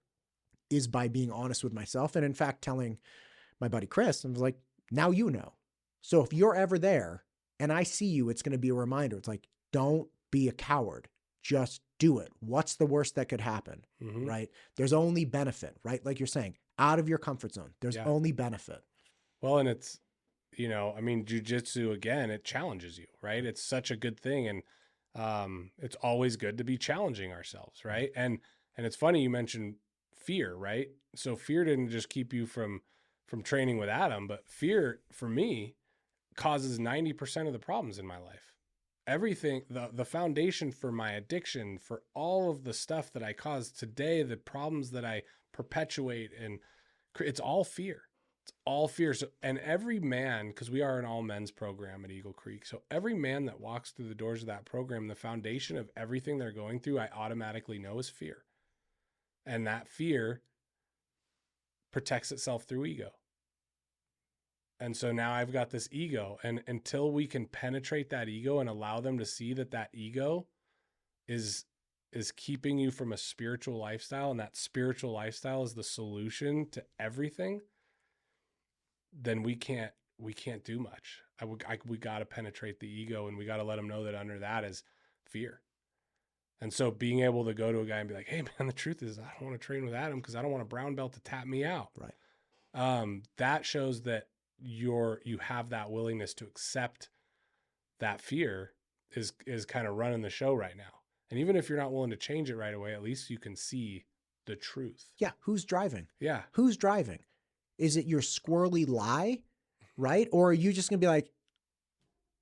B: is by being honest with myself. And in fact, telling my buddy Chris, I was like, now you know. So if you're ever there and I see you, it's going to be a reminder. It's like, don't be a coward. Just do it. What's the worst that could happen? Mm-hmm. Right? There's only benefit, right? Like you're saying, out of your comfort zone, there's only benefit.
A: Well, and it's, jiu-jitsu, again, it challenges you, right? It's such a good thing. And it's always good to be challenging ourselves, right? And it's funny you mentioned fear, right? So fear didn't just keep you from training with Adam, but fear for me causes 90% of the problems in my life. Everything, the foundation for my addiction, for all of the stuff that I cause today, the problems that I perpetuate, and it's all fear. It's all fear. So, and every man, because we are an all men's program at Eagle Creek, so every man that walks through the doors of that program, the foundation of everything they're going through, I automatically know is fear. And that fear protects itself through ego. And so now I've got this ego, and until we can penetrate that ego and allow them to see that ego is keeping you from a spiritual lifestyle, and that spiritual lifestyle is the solution to everything, then we can't do much. We got to penetrate the ego, and we got to let them know that under that is fear. And so being able to go to a guy and be like, hey man, the truth is I don't want to train with Adam because I don't want a brown belt to tap me out.
B: Right.
A: That shows that you have that willingness to accept that fear is kind of running the show right now. And even if you're not willing to change it right away, at least you can see the truth.
B: Yeah. Who's driving?
A: Yeah.
B: Who's driving? Is it your squirrely lie? right? Or are you just going to be like,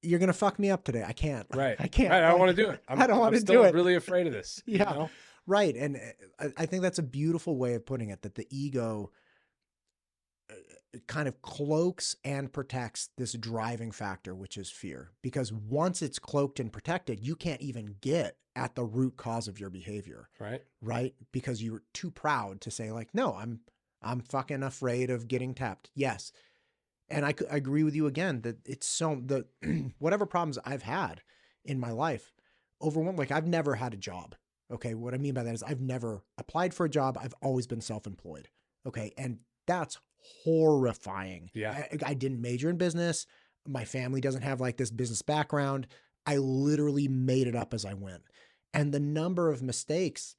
B: you're going to fuck me up today. I can't.
A: Right.
B: I can't.
A: Right. I don't
B: Like,
A: want to do it.
B: I don't want
A: I'm
B: to
A: still
B: do it.
A: really afraid of this, you
B: Yeah.
A: know?
B: Right. And I think that's a beautiful way of putting it, that the ego kind of cloaks and protects this driving factor, which is fear. Because once it's cloaked and protected, you can't even get at the root cause of your behavior.
A: Right.
B: Right. Because you're too proud to say like, no, I'm fucking afraid of getting tapped. Yes. And I agree with you again that it's so the whatever problems I've had in my life, overwhelmed. Like I've never had a job. Okay. What I mean by that is I've never applied for a job. I've always been self-employed. Okay. And that's horrifying.
A: Yeah.
B: I didn't major in business. My family doesn't have like this business background. I literally made it up as I went. And the number of mistakes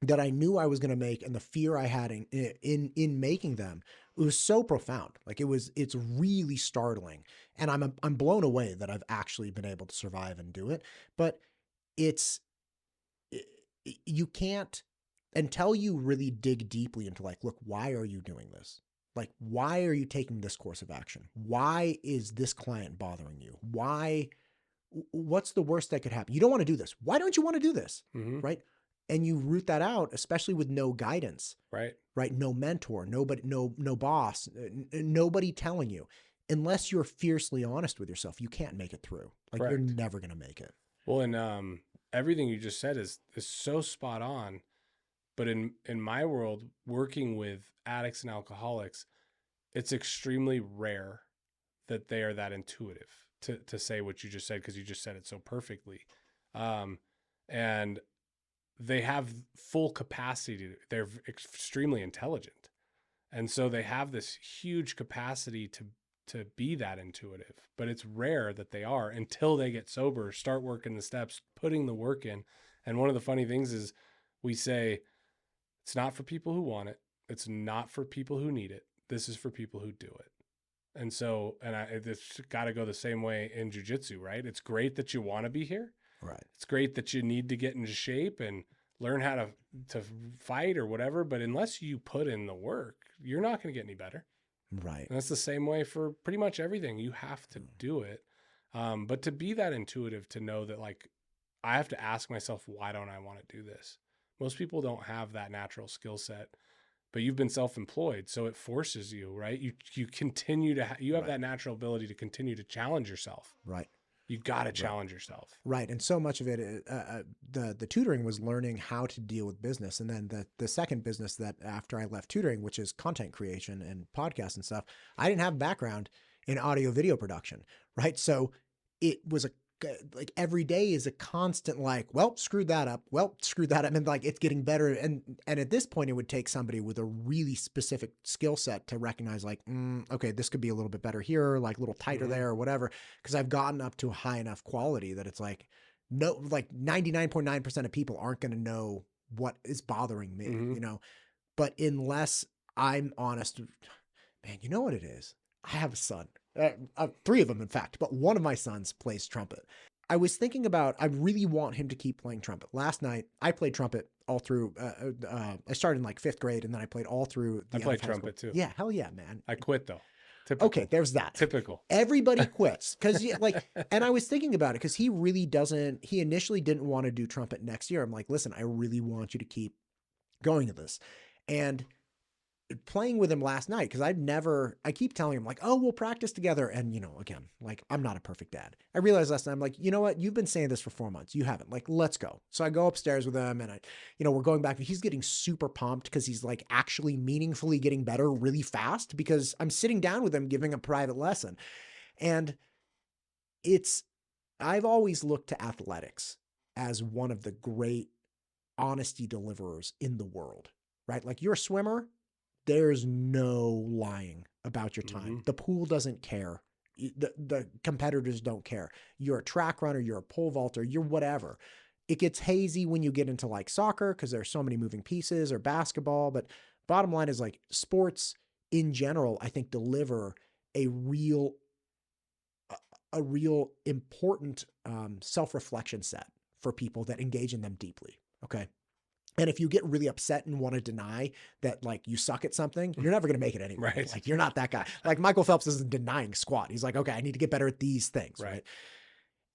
B: that I knew I was going to make and the fear I had in making them, it was so profound. Like it's really startling. And I'm blown away that I've actually been able to survive and do it. But you can't, until you really dig deeply into like, look, why are you doing this? Like, why are you taking this course of action? Why is this client bothering you? What's the worst that could happen? You don't want to do this. Why don't you want to do this?
A: Mm-hmm.
B: Right. And you root that out, especially with no guidance,
A: Right.
B: No mentor, nobody, no boss, nobody telling you. Unless you're fiercely honest with yourself, you can't make it through. Like
A: Correct.
B: You're never going to make it.
A: Well, and everything you just said is so spot on. But in my world, working with addicts and alcoholics, it's extremely rare that they are that intuitive to say what you just said, because you just said it so perfectly. And they have full capacity. They're extremely intelligent. And so they have this huge capacity to be that intuitive, but it's rare that they are until they get sober, start working the steps, putting the work in. And one of the funny things is we say, it's not for people who want it. It's not for people who need it. This is for people who do it. And so, it's got to go the same way in jiu-jitsu, right? It's great that you want to be here.
B: Right.
A: It's great that you need to get into shape and learn how to fight or whatever. But unless you put in the work, you're not going to get any better.
B: Right.
A: And that's the same way for pretty much everything. You have to do it. But to be that intuitive, to know that like, I have to ask myself, why don't I want to do this? Most people don't have that natural skill set, but you've been self-employed. So it forces you, right? You continue to, you have
B: Right.
A: that natural ability to continue to challenge yourself.
B: Right.
A: You got to challenge yourself.
B: Right. And so much of it, the tutoring was learning how to deal with business. And then the second business that after I left tutoring, which is content creation and podcasts and stuff, I didn't have a background in audio video production. Right. So it was like every day is a constant, like, well, screwed that up. Well, screwed that up. And like, it's getting better. And at this point, it would take somebody with a really specific skill set to recognize like, okay, this could be a little bit better here, like a little tighter there or whatever. Cause I've gotten up to a high enough quality that it's like, no, like 99.9% of people aren't going to know what is bothering me, you know, but unless I'm honest, man, you know what it is? I have a son. 3 of them, in fact, but one of my sons plays trumpet. I was thinking about, I really want him to keep playing trumpet. Last night, I played trumpet all through, I started in like 5th grade and then I played all through the
A: I played trumpet too.
B: Yeah, hell yeah, man.
A: I quit though. Typical.
B: Okay, there's that.
A: Typical.
B: Everybody quits. Cause like, and I was thinking about it because he really doesn't, he initially didn't want to do trumpet next year. I'm like, listen, I really want you to keep going to this. And playing with him last night, because I keep telling him like, oh, we'll practice together. And, you know, again, like I'm not a perfect dad. I realized last night, I'm like, you know what? You've been saying this for 4 months. You haven't. Like, let's go. So I go upstairs with him and we're going back. He's getting super pumped because he's like actually meaningfully getting better really fast because I'm sitting down with him giving a private lesson. And I've always looked to athletics as one of the great honesty deliverers in the world, right? Like you're a swimmer. There's no lying about your time. The pool doesn't care. The competitors don't care. You're a track runner, you're a pole vaulter, you're whatever. It gets hazy when you get into like soccer because there's so many moving pieces, or basketball. But bottom line is like sports in general, I think deliver a real important self-reflection set for people that engage in them deeply. Okay. And if you get really upset and want to deny that like you suck at something, you're never going to make it anyway.
A: Right.
B: Like you're not that guy. Like Michael Phelps isn't denying squat. He's like, okay, I need to get better at these things. Right.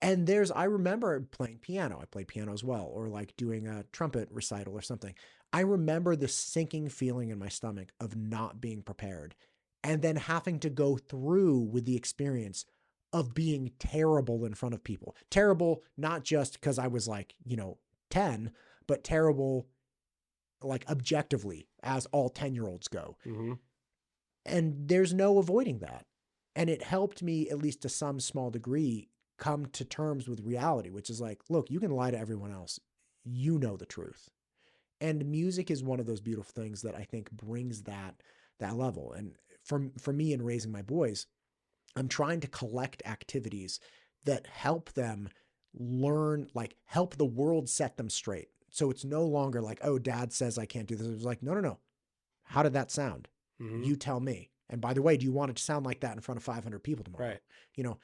B: And I remember playing piano. I played piano as well, or like doing a trumpet recital or something. I remember the sinking feeling in my stomach of not being prepared and then having to go through with the experience of being terrible in front of people. Terrible, not just because I was like, 10, but terrible like objectively as all 10-year-olds go.
A: Mm-hmm.
B: And there's no avoiding that. And it helped me, at least to some small degree, come to terms with reality, which is like, look, you can lie to everyone else. You know the truth. And music is one of those beautiful things that I think brings that level. And for me in raising my boys, I'm trying to collect activities that help them learn, like help the world set them straight. So it's no longer like, oh, dad says I can't do this. It was like, no. How did that sound?
A: Mm-hmm.
B: You tell me. And by the way, do you want it to sound like that in front of 500 people tomorrow?
A: Right.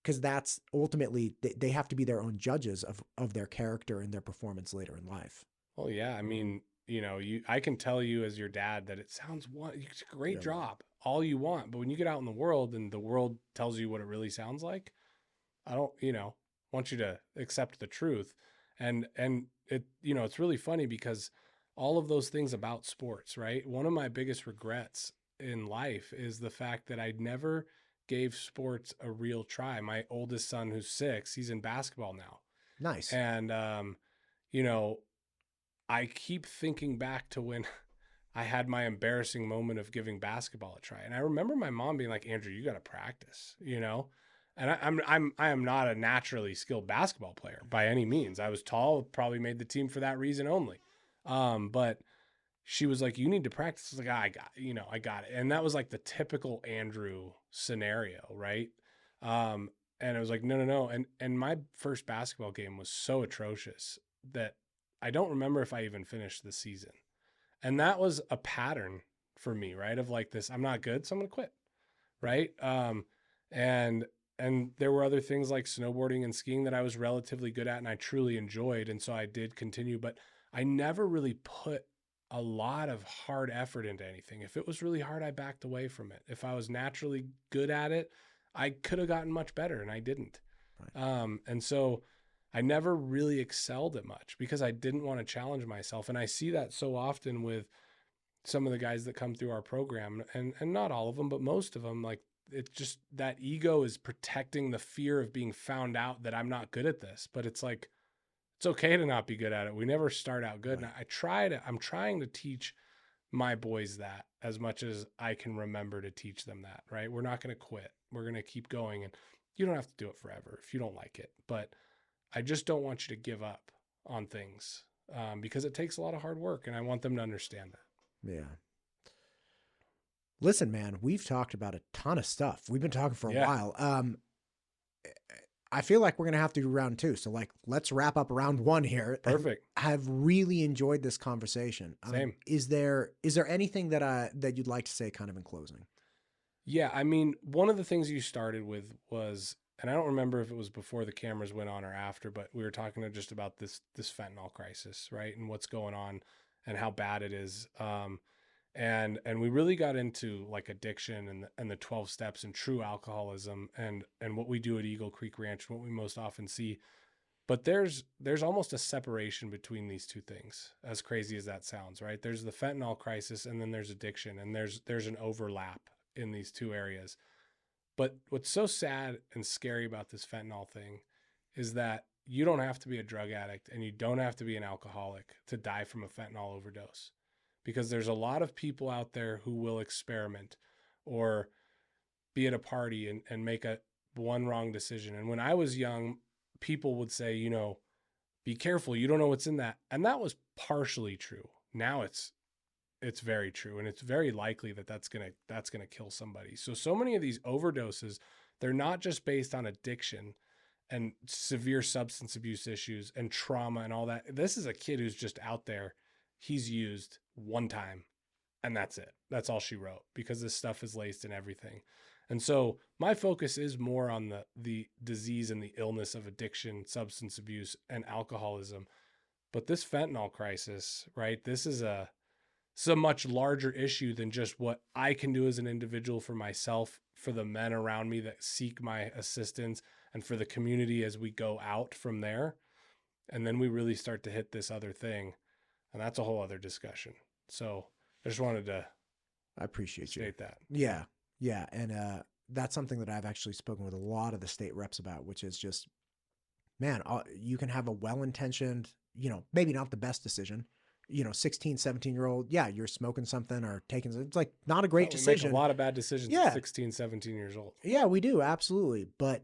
B: Because that's ultimately, they have to be their own judges of their character and their performance later in life.
A: Well, yeah. I mean, I can tell you as your dad that it sounds it's a great job, all you want. But when you get out in the world and the world tells you what it really sounds like, I don't, want you to accept the truth. And it, it's really funny because all of those things about sports, right? One of my biggest regrets in life is the fact that I never gave sports a real try. My oldest son, who's 6, he's in basketball now.
B: Nice.
A: And, I keep thinking back to when I had my embarrassing moment of giving basketball a try. And I remember my mom being like, Andrew, you got to practice, And I am not a naturally skilled basketball player by any means. I was tall, probably made the team for that reason only. But she was like, you need to practice. I was like, I got it. And that was like the typical Andrew scenario, right? And it was like, no. And my first basketball game was so atrocious that I don't remember if I even finished the season. And that was a pattern for me, right? Of like this, I'm not good, so I'm going to quit. Right. And there were other things like snowboarding and skiing that I was relatively good at and I truly enjoyed. And so I did continue, but I never really put a lot of hard effort into anything. If it was really hard, I backed away from it. If I was naturally good at it, I could have gotten much better and I didn't. Right. And so I never really excelled at much because I didn't want to challenge myself. And I see that so often with some of the guys that come through our program, and not all of them, but most of them, like it's just that ego is protecting the fear of being found out that I'm not good at this. But it's like, it's okay to not be good at it. We never start out good. Right. And I'm trying to teach my boys that as much as I can remember to teach them that, right? We're not going to quit. We're going to keep going, and you don't have to do it forever if you don't like it. But I just don't want you to give up on things because it takes a lot of hard work, and I want them to understand that.
B: Yeah. Listen, man, we've talked about a ton of stuff. We've been talking for a while. I feel like we're going to have to do round 2. So like, let's wrap up round 1 here.
A: Perfect.
B: I've really enjoyed this conversation.
A: Same.
B: Is there anything that you'd like to say kind of in closing?
A: Yeah. I mean, one of the things you started with was, and I don't remember if it was before the cameras went on or after, but we were talking just about this fentanyl crisis, right? And what's going on and how bad it is. And we really got into like addiction and the 12 steps and true alcoholism and what we do at Eagle Creek Ranch, what we most often see. But there's almost a separation between these two things, as crazy as that sounds, right? There's the fentanyl crisis and then there's addiction, and there's an overlap in these two areas. But what's so sad and scary about this fentanyl thing is that you don't have to be a drug addict and you don't have to be an alcoholic to die from a fentanyl overdose, because there's a lot of people out there who will experiment or be at a party and make one wrong decision. And when I was young, people would say, be careful, you don't know what's in that. And that was partially true. Now it's very true. And it's very likely that that's going to kill somebody. So many of these overdoses, they're not just based on addiction and severe substance abuse issues and trauma and all that. This is a kid who's just out there. He's used one time and that's it. That's all she wrote, because this stuff is laced in everything. And so my focus is more on the disease and the illness of addiction, substance abuse, and alcoholism. But this fentanyl crisis, right? This is a much larger issue than just what I can do as an individual for myself, for the men around me that seek my assistance, and for the community as we go out from there. And then we really start to hit this other thing. And that's a whole other discussion. So I just wanted to
B: I appreciate
A: state that.
B: Yeah. Yeah. And that's something that I've actually spoken with a lot of the state reps about, which is just, man, you can have a well-intentioned, maybe not the best decision, 16, 17-year-old. Yeah. You're smoking something or taking, it's like not a great decision.
A: We make a lot of bad decisions at 16, 17 years old.
B: Yeah, we do. Absolutely. But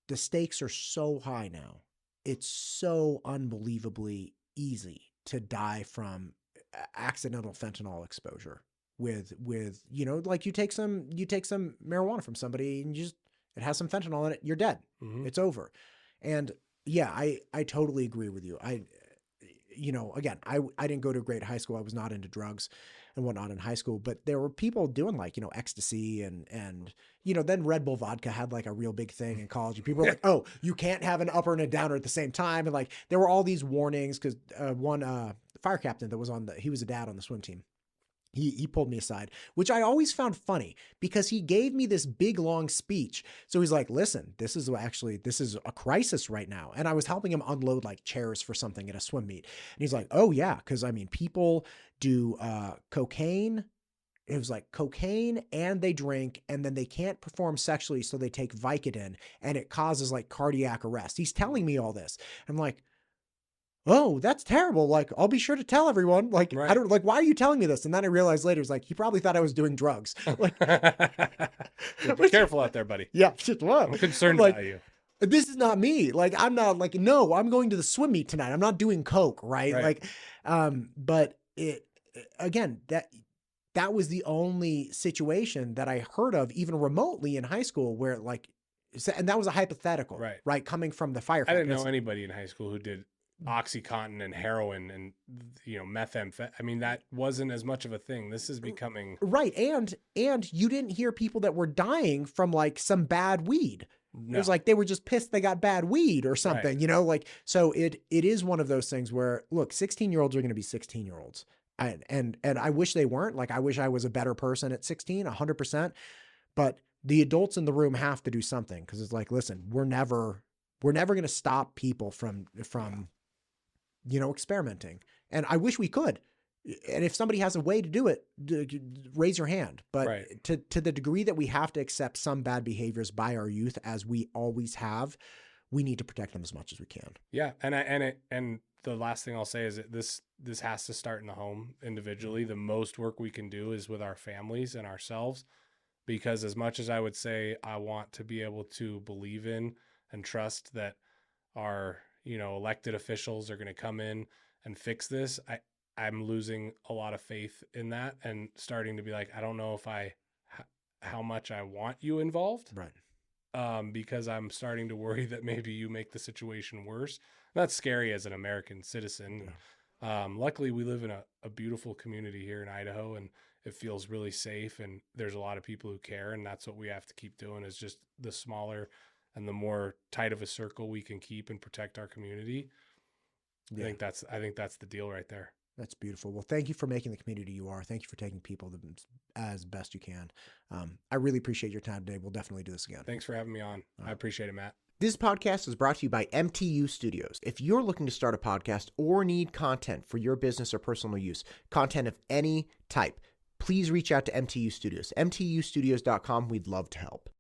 B: the stakes are so high now. It's so unbelievably easy to die from accidental fentanyl exposure with, like you take some marijuana from somebody and it has some fentanyl in it. You're dead.
A: Mm-hmm.
B: It's over. And yeah, I totally agree with you. Again, I didn't go to a great high school. I was not into drugs and whatnot in high school, but there were people doing like, ecstasy and, then Red Bull vodka had like a real big thing in college. And people were like, oh, you can't have an upper and a downer at the same time. And like, there were all these warnings because one fire captain that was he was a dad on the swim team. He pulled me aside, which I always found funny because he gave me this big, long speech. So he's like, listen, this is a crisis right now. And I was helping him unload like chairs for something at a swim meet. And he's like, oh yeah. Cause I mean, people do cocaine. It was like cocaine and they drink and then they can't perform sexually. So they take Vicodin and it causes like cardiac arrest. He's telling me all this. I'm like, oh, that's terrible. Like, I'll be sure to tell everyone. Like,
A: right.
B: I don't like, why are you telling me this? And then I realized later, it's like, he probably thought I was doing drugs. Like,
A: be careful out there, buddy.
B: Yeah. Just, whoa.
A: I'm concerned about you.
B: This is not me. Like, I'm not like, no, I'm going to the swim meet tonight. I'm not doing coke. Right. Like, but again, that was the only situation that I heard of even remotely in high school where like, and that was a hypothetical, right? Coming from the firefighter.
A: I didn't know anybody in high school who did OxyContin and heroin and methamphetamine. I mean, that wasn't as much of a thing. This is becoming
B: right. And you didn't hear people that were dying from like some bad weed. No. It was like they were just pissed they got bad weed or something, like, so it is one of those things where, look, 16-year-olds are going to be 16-year-olds. And I wish they weren't. Like, I wish I was a better person at 16, 100%. But the adults in the room have to do something because it's like, listen, we're never going to stop people from experimenting. And I wish we could. And if somebody has a way to do it, raise your hand. But to the degree that we have to accept some bad behaviors by our youth, as we always have, we need to protect them as much as we can. Yeah.
A: And the last thing I'll say is that this has to start in the home individually. The most work we can do is with our families and ourselves, because as much as I would say, I want to be able to believe in and trust that our, elected officials are going to come in and fix this, I'm losing a lot of faith in that and starting to be like, I don't know if how much I want you involved.
B: Right.
A: Because I'm starting to worry that maybe you make the situation worse. That's scary as an American citizen. Yeah. Luckily, we live in a beautiful community here in Idaho, and it feels really safe, and there's a lot of people who care, and that's what we have to keep doing, is just the smaller and the more tight of a circle we can keep and protect our community. Yeah. I think that's the deal right there.
B: That's beautiful. Well, thank you for making the community you are. Thank you for taking people as best you can. I really appreciate your time today. We'll definitely do this again.
A: Thanks for having me on. I appreciate it, Matt.
B: This podcast is brought to you by MTU Studios. If you're looking to start a podcast or need content for your business or personal use, content of any type, please reach out to MTU Studios. MTUstudios.com. We'd love to help.